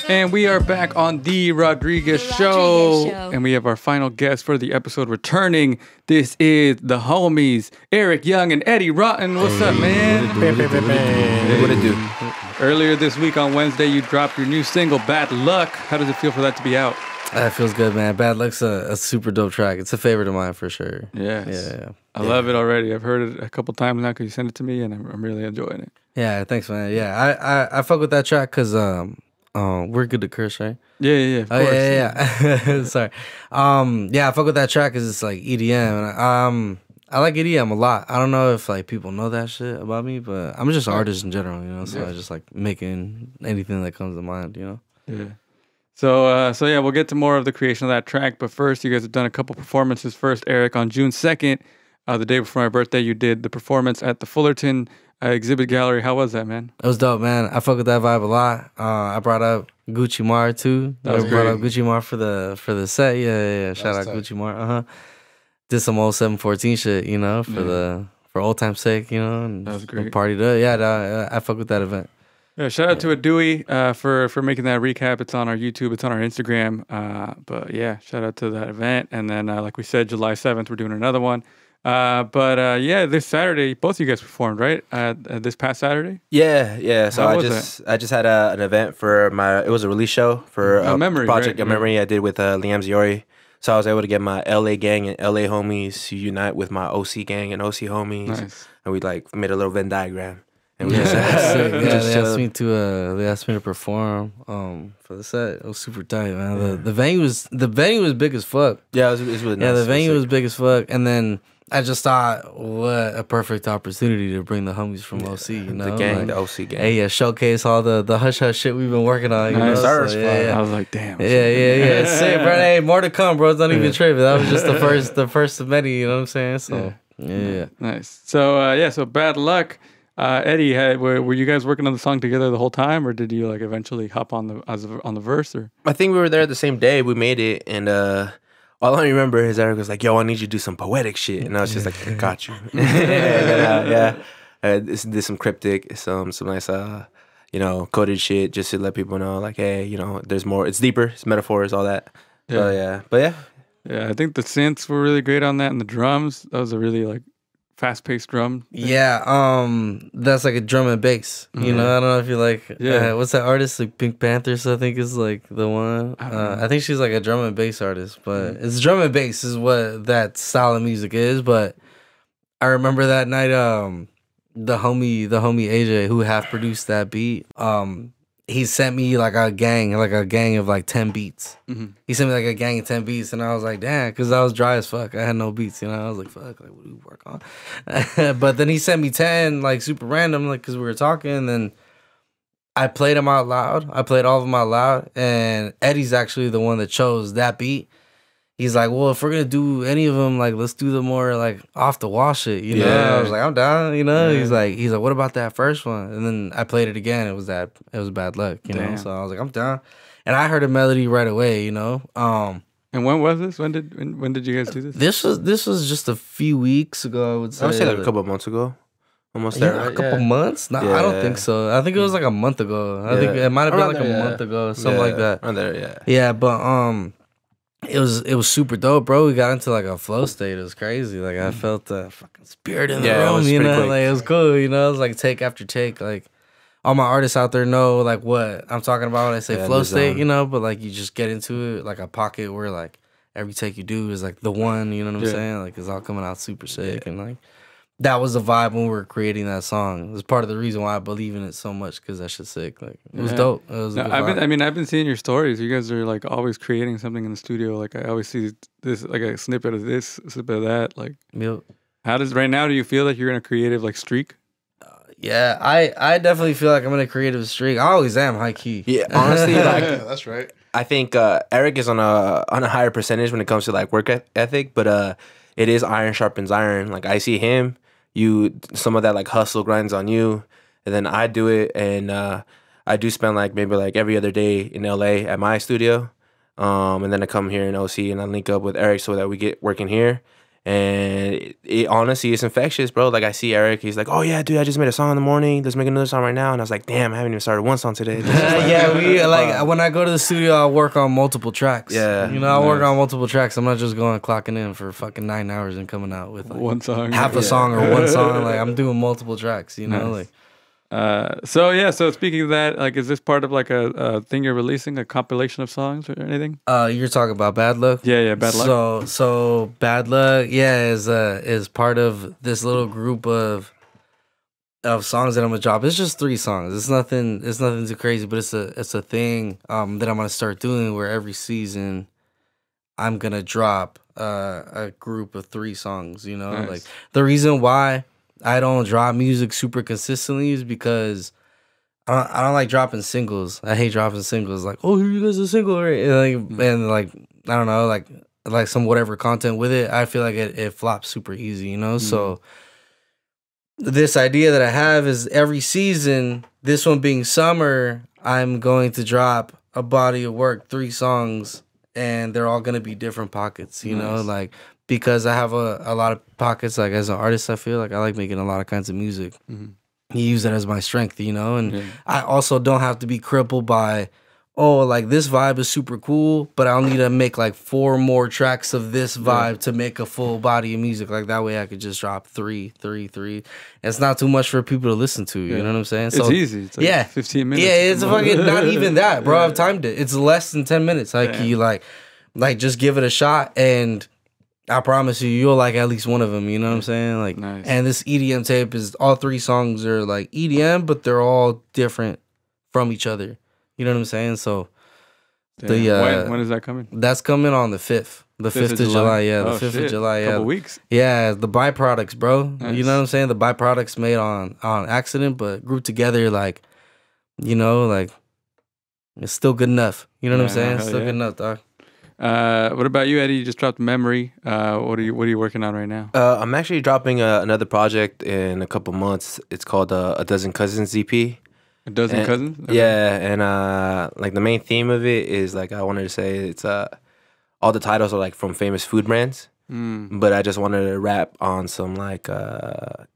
And we are back on The Rodriguez Show. And we have our final guest for the episode returning. This is the homies, Erick Yung and Eddy Rotten. What's up, man? What it do? Earlier this week on Wednesday, you dropped your new single, badLuck. How does it feel for that to be out? It feels good, man. badLuck's a super dope track. It's a favorite of mine for sure. Yes. Yeah. I love it already. I've heard it a couple times now because you sent it to me, and I'm really enjoying it. Yeah, thanks, man. Yeah, I fuck with that track because we're good to curse, right? Yeah, of course. Yeah. Sorry. I fuck with that track because it's like EDM, and I like EDM a lot. I don't know if like people know that shit about me, but I'm just an artist in general, you know. So I just like making anything that comes to mind, you know. Yeah. So yeah, we'll get to more of the creation of that track. But first, you guys have done a couple performances. First, Erick, on June 2nd, the day before my birthday, you did the performance at the Fullerton Exhibit Gallery. How was that, man? It was dope, man. I fuck with that vibe a lot. I brought up Gucci Mar too. That was I brought great. up Gucci Mar for the set. Yeah. Shout out Gucci Mar. Did some old 714 shit, you know, for old time's sake, you know. And that was great. Partied up. Yeah, I fuck with that event. Yeah, shout out to Adui for making that recap. It's on our YouTube. It's on our Instagram. But yeah, shout out to that event. And then, like we said, July 7th, we're doing another one. Yeah, this Saturday, both of you guys performed, right? This past Saturday? Yeah. So How I was just had an event for it was a release show for A Memory, project, right? A Memory I did with Liam Ziori. So I was able to get my LA gang and LA homies to unite with my OC gang and OC homies. Nice. And we like made a little Venn diagram. And we Yeah, just, they asked me to perform for the set. It was super tight, man. The venue was big as fuck. Yeah, it was really nice. Yeah, the venue was sick. big as fuck. And then I just thought, what a perfect opportunity to bring the homies from OC, you know? The gang, like, the OC gang. Hey, showcase all the hush hush shit we've been working on. You Nice. know? So, I was like, damn. Yeah. Sick, bro. Hey, more to come, bro. Don't even trip. That was just the first of many. You know what I'm saying? So yeah. Nice. So so badLuck. Eddy, were you guys working on the song together the whole time, or did you like eventually hop on the verse? Or I think we were there the same day. We made it, and all I remember is Eric was like, "Yo, I need you to do some poetic shit," and I was just like, "I got you." And then, did some cryptic, some nice, coded shit, just to let people know, like, hey, you know, there's more. It's deeper. It's metaphors, all that. But yeah. Yeah, I think the synths were really great on that, and the drums. That was a really like fast-paced drum. Yeah, that's like a drum and bass. You know, I don't know if you like. What's that artist? Like Pink Panthers, I think is like the one. I think she's like a drum and bass artist, but it's drum and bass is what that style of music is. But I remember that night, the homie AJ who half produced that beat. He sent me like a gang of like 10 beats. He sent me like a gang of 10 beats, and I was like, damn, because I was dry as fuck. I had no beats, you know. I was like, fuck, like, what do we work on? But then he sent me 10, like super random, like because we were talking. And then I played them out loud. I played all of them out loud, and Eddy's actually the one that chose that beat. He's like, well, if we're gonna do any of them, like, let's do the more like off the wall shit, you know. Yeah. I was like, I'm down, you know. He's like, what about that first one? And then I played it again. It was badLuck, you know. So I was like, I'm down, and I heard a melody right away, you know. And when was this? When did you guys do this? This was just a few weeks ago. I would say. I would say like a couple of months ago. Almost there, right? A couple months? No, I don't think so. I think it was like a month ago. I think it might have been like a month ago, something like that. Around there, yeah. Yeah, but it was super dope, bro. We got into like a flow state. It was crazy. Like I felt the fucking spirit in the it room, was you pretty know. quick. Like it was cool, you know. It was like take after take. Like all my artists out there know like what I'm talking about when I say flow state, you know. But like you just get into it like a pocket where like every take you do is like the one. You know what I'm saying? Like it's all coming out super sick and like. That was the vibe when we were creating that song. It was part of the reason why I believe in it so much because that shit's sick. Like it was dope. It was. I've been seeing your stories. You guys are like always creating something in the studio. Like I always see this, like a snippet of this, a snippet of that. Like, how does right now? Do you feel like you're in a creative like streak? Yeah, I definitely feel like I'm in a creative streak. I always am, high key. Yeah, honestly, like that's right. I think Eric is on a higher percentage when it comes to like work ethic, but it is iron sharpens iron. Like I see him. Some of that like hustle grinds on you, and then I do it, and I do spend like maybe like every other day in LA at my studio, and then I come here in OC and I link up with Eric so that we get working here, And it honestly is infectious, bro. Like I see Eric, he's like, "Oh yeah, dude, I just made a song in the morning. Let's make another song right now." And I was like, "Damn, I haven't even started one song today." Yeah, we like when I go to the studio, I work on multiple tracks. Yeah, you know, I work on multiple tracks. I'm not just going clocking in for fucking 9 hours and coming out with like one song, half a song or one song. Like I'm doing multiple tracks. You know, like. So speaking of that, like, is this part of like a thing you're releasing, a compilation of songs or anything? You're talking about badLuck? Yeah, badLuck. So badLuck, yeah, is part of this little group of songs that I'm gonna drop. It's just 3 songs. It's nothing too crazy, but it's a thing that I'm gonna start doing where every season I'm gonna drop a group of 3 songs. You know, nice. Like the reason why I don't drop music super consistently is because I don't like dropping singles. I hate dropping singles. Like, oh, here you guys a single, right? And like I don't know, like some whatever content with it. I feel like it flops super easy, you know. So this idea that I have is every season, this one being summer, I'm going to drop a body of work, 3 songs, and they're all gonna be different pockets, you know, like. Because I have a lot of pockets, like as an artist, I feel like I like making a lot of kinds of music. You use that as my strength, you know? And I also don't have to be crippled by, oh, like this vibe is super cool, but I'll need to make like 4 more tracks of this vibe to make a full body of music. Like that way I could just drop 3. It's not too much for people to listen to, you know what I'm saying? So, it's easy. It's like 15 minutes. Yeah, it's fucking not even that, bro. I've timed it. It's less than 10 minutes. Like you like just give it a shot and I promise you, you'll like at least one of them. You know what I'm saying? Like, nice. And this EDM tape is all 3 songs are like EDM, but they're all different from each other. You know what I'm saying? So, when is that coming? That's coming on the 5th. The 5th of July. Yeah, the 5th of July. Yeah, couple weeks. Yeah, the byproducts, bro. Nice. You know what I'm saying? The byproducts made on accident, but grouped together, like, you know, like it's still good enough. You know what I'm saying? It's still good enough, dog. What about you, Eddie? You just dropped Memory. What are you working on right now? I'm actually dropping another project in a couple months. It's called A Dozen Cousins EP. A Dozen Cousins? Okay. Yeah, and like the main theme of it is like I wanted to say it's all the titles are like from famous food brands. But I just wanted to rap on some like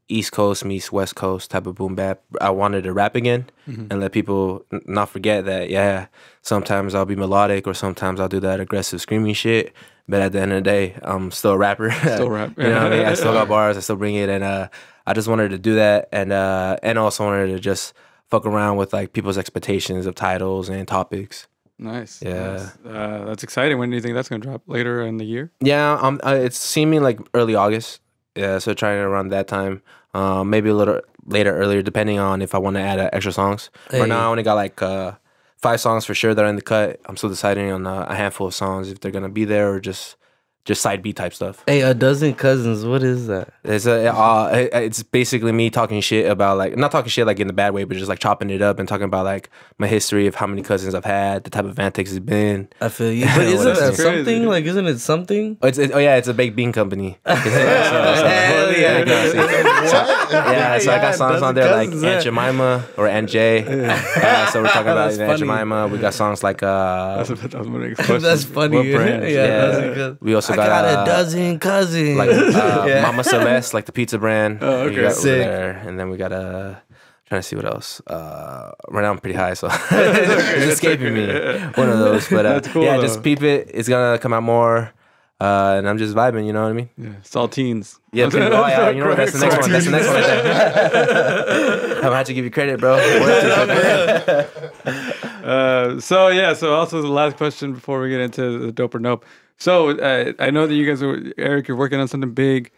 East Coast meets West Coast type of boom bap. I wanted to rap again and let people not forget that, sometimes I'll be melodic or sometimes I'll do that aggressive screaming shit. But at the end of the day, I'm still a rapper. Still rap. You know what I mean? I still got bars. I still bring it. And I just wanted to do that. And also wanted to just fuck around with like people's expectations of titles and topics. Nice. Yeah. Nice. That's exciting. When do you think that's going to drop? Later in the year? Yeah, it's seeming like early August. Yeah, so trying around that time. Maybe a little later, earlier, depending on if I want to add extra songs. Hey. Right now, I only got like 5 songs for sure that are in the cut. I'm still deciding on a handful of songs if they're going to be there or just side B type stuff. Hey, A Dozen Cousins, what is that? It's basically me talking shit about like, not talking shit like in the bad way, but just like chopping it up and talking about like my history of how many cousins I've had, the type of antics it's been. I feel you. But isn't that something? Like, isn't it something? It's a baked bean company. So I got songs on there like Aunt Jemima or Aunt Jay. So we're talking about Aunt Jemima. We got songs like that's my next question. That's funny. What brand? Yeah. We also I got a dozen cousins. Like Mama Celeste, like the pizza brand. Oh, okay. We got Sick. there. And then we got trying to see what else. Right now I'm pretty high, so it's escaping me. One of those. But that's cool, yeah, though. just peep it. It's gonna come out more. And I'm just vibing, you know what I mean? Yeah. Saltines. Yeah, you know what? That's the next one. That's the next one right there. I'm gonna have to give you credit, bro. So also the last question before we get into the Dope or Nope. So I know that you guys Eric, you're working on something big,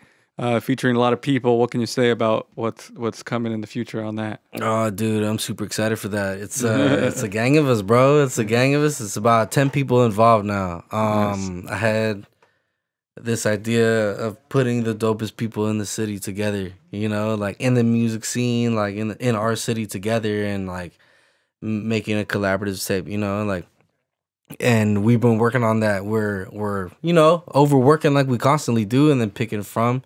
featuring a lot of people. What can you say about what's coming in the future on that? Oh, dude, I'm super excited for that. It's a gang of us, bro. It's a gang of us. It's about 10 people involved now. Nice. I had this idea of putting the dopest people in the city together, you know, like in the music scene, like in our city together, and like making a collaborative tape, you know, like. And we've been working on that. We're you know, overworking like we constantly do, and then picking from.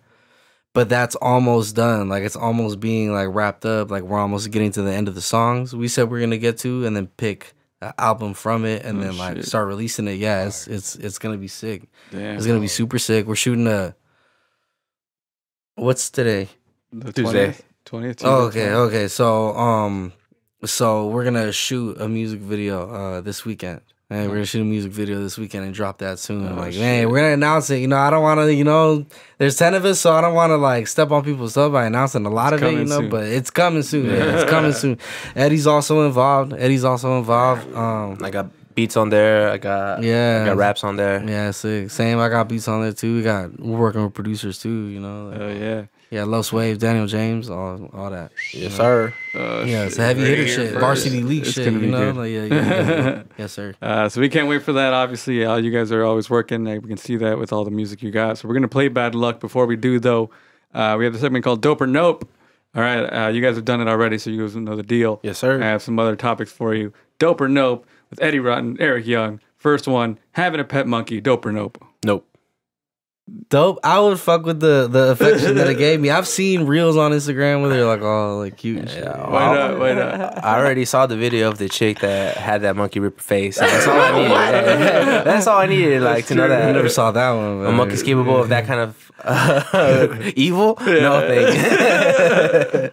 But that's almost done. Like it's almost being like wrapped up. Like we're almost getting to the end of the songs we said we're gonna get to, and then pick an album from it, and then like start releasing it. Yeah, it's gonna be sick. Damn. It's gonna be super sick. We're shooting a What's today? The Tuesday. 20th. Oh, okay. So we're gonna shoot a music video this weekend. Hey, we're gonna shoot a music video this weekend and drop that soon. Man, we're gonna announce it. You know, I don't want to. There's 10 of us, so I don't want to like step on people's stuff by announcing a lot of it. Soon. But it's coming soon. Yeah, it's coming soon. Eddie's also involved. I got beats on there. I got raps on there. Yeah, sick. Same. I got beats on there too. We're working with producers too. Yeah. Yeah, Los Waves, Daniel James, all that. Yes, sir. Yeah, it's a heavy hitter shit, varsity league shit. Yes, sir. So we can't wait for that. Obviously, you guys are always working. We can see that with all the music you got. So we're gonna play Bad Luck. Before we do, though, we have a segment called Dope or Nope. All right, you guys have done it already, so you guys know the deal. Yes, sir. I have some other topics for you. Dope or Nope with Eddy Rotten, Erick Yung. First one: having a pet monkey. Dope or nope? Nope. Dope. I would fuck with the affection that it gave me. I've seen reels on Instagram where they're like, oh, like cute and shit. Why not? I already saw the video of the chick that had that monkey rip her face. That's all I needed. That's all I needed, like, to know that. I never saw that one. A monkey's capable of that kind of evil? Yeah. No, thank you.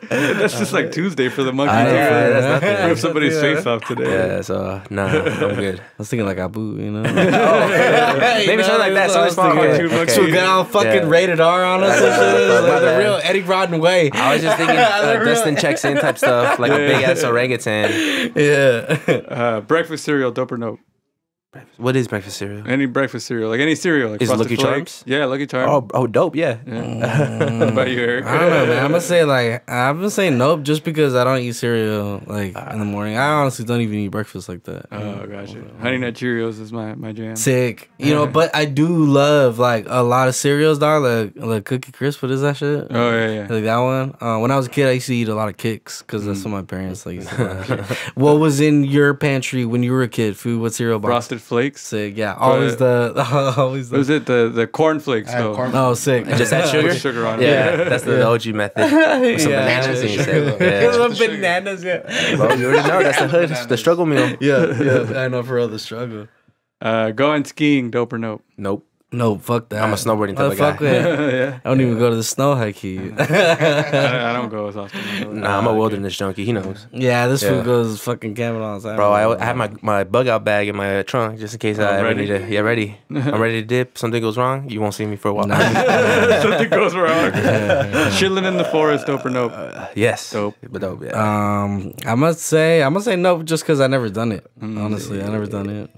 That's just like Tuesday for the monkey. That's nothing. Rip somebody's face off today. Yeah, so, no, I'm good. I was thinking like Abu, Maybe something like that. Something small. Okay. We got all fucking rated R on us and shit. Like the real Eddie Rotten way. I was just thinking Dustin checks in type stuff, like a big ass orangutan. Yeah. Breakfast cereal, dope or nope? What is breakfast cereal? Any breakfast cereal, like any cereal. Like is it Frosted Lucky Flakes? Charms? Yeah, Lucky Charms. Oh, dope, yeah. What about you, Eric? I don't know, man. I'm gonna say nope just because I don't eat cereal like in the morning. I honestly don't even eat breakfast like that. Oh, gotcha. Honey Nut Cheerios is my jam. Sick. But I do love like a lot of cereals, dog. Like Cookie Crisp. What is that shit? Oh, yeah. Like that one. When I was a kid, I used to eat a lot of Kicks because that's what my parents like used to buy. What was in your pantry when you were a kid? Food? What cereal box? Frosted Flakes. Sick. Yeah, always the. Was it the corn flakes though? Oh, sick. Just that sugar? With sugar on it. Yeah, that's the OG method. With some bananas and shit. Some bananas, yeah. Bro, you already know that's the hood, the struggle meal. Yeah, I know for real the struggle. Going skiing, dope or nope? Nope. No, fuck that. I'm a snowboarding type of guy. Yeah. I don't even go to the snow high key. I don't go as often. Nah, I'm a wilderness junkie. He knows. Yeah, this food goes fucking camping all the time. Bro, I have my bug out bag in my trunk just in case I ever need to. Yeah, ready. I'm ready to dip. Something goes wrong, you won't see me for a while. Something goes wrong. Chilling in the forest, dope or nope? Yes. Dope. But dope, yeah. I must say nope just because I never done it. Honestly, I never done it.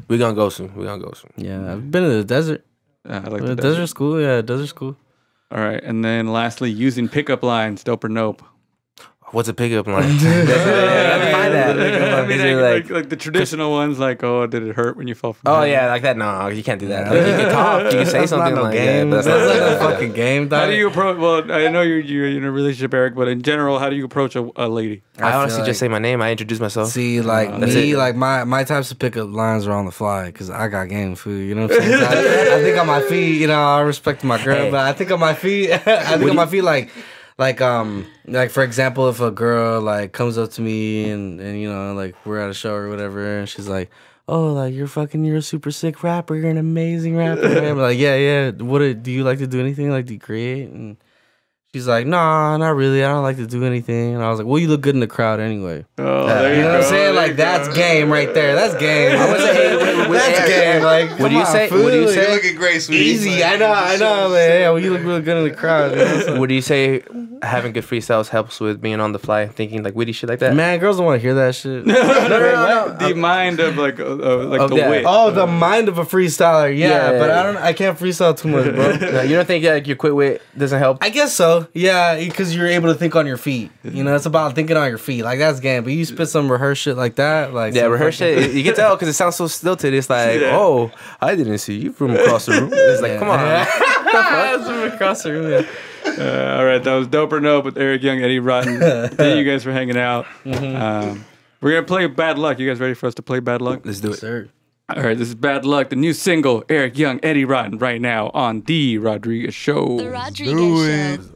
We gonna go soon. Yeah, I've been to the desert. I like the desert school. Yeah, desert school. All right, and then lastly, using pickup lines, dope or nope? What's a pickup line? Find that. I mean, like the traditional ones, like, oh, did it hurt when you fell from? Oh yeah, like that. No, you can't do that. Like, you can talk, you can say something like game. that. That's like a fucking game. How do you approach? Well, I know you're in a relationship, Eric, but in general, how do you approach a lady? I honestly just say my name. I introduce myself. See, like me, like my types of pickup lines are on the fly because I got game food. You know what I'm saying? I think on my feet, I respect my girl, but I think on my feet, like for example, if a girl like comes up to me and like we're at a show or whatever, and she's like, "Oh, like you're a super sick rapper. You're an amazing rapper." And I'm like, yeah. Do you like to do anything? Like, do you create? And she's like, "Nah, not really. I don't like to do anything." And I was like, "Well, you look good in the crowd anyway." Oh, there you know go. What I'm saying? Like that's game right there. That's game. I would say that's game. Like, what do you say? What do you say? You're looking great, sweetie. Easy. I know. Like, yeah, well, you look really good in the crowd. What do you say? Having good freestyles helps with being on the fly, thinking like witty shit like that. Man, girls don't want to hear that shit. No. The mind of like the wit. Oh, the mind of a freestyler. Yeah, but I can't freestyle too much, bro. No, you don't think like your quick wit doesn't help? I guess so. Yeah, because you're able to think on your feet. It's about thinking on your feet. Like that's game. But you spit some rehearsed shit like that, like rehearsed shit. You can tell because it sounds so stilted. It's like, oh, I didn't see you from across the room. It's like, come on, that's from across the room. Yeah. All right, that was Dope or Nope with Erick Yung, Eddy Rotten. Thank you guys for hanging out. We're gonna play Bad Luck. You guys ready for us to play Bad Luck? Let's do it, sir. All right, this is Bad Luck, the new single, Erick Yung, Eddy Rotten, right now on The Rodriguez Show. The Rodriguez Show.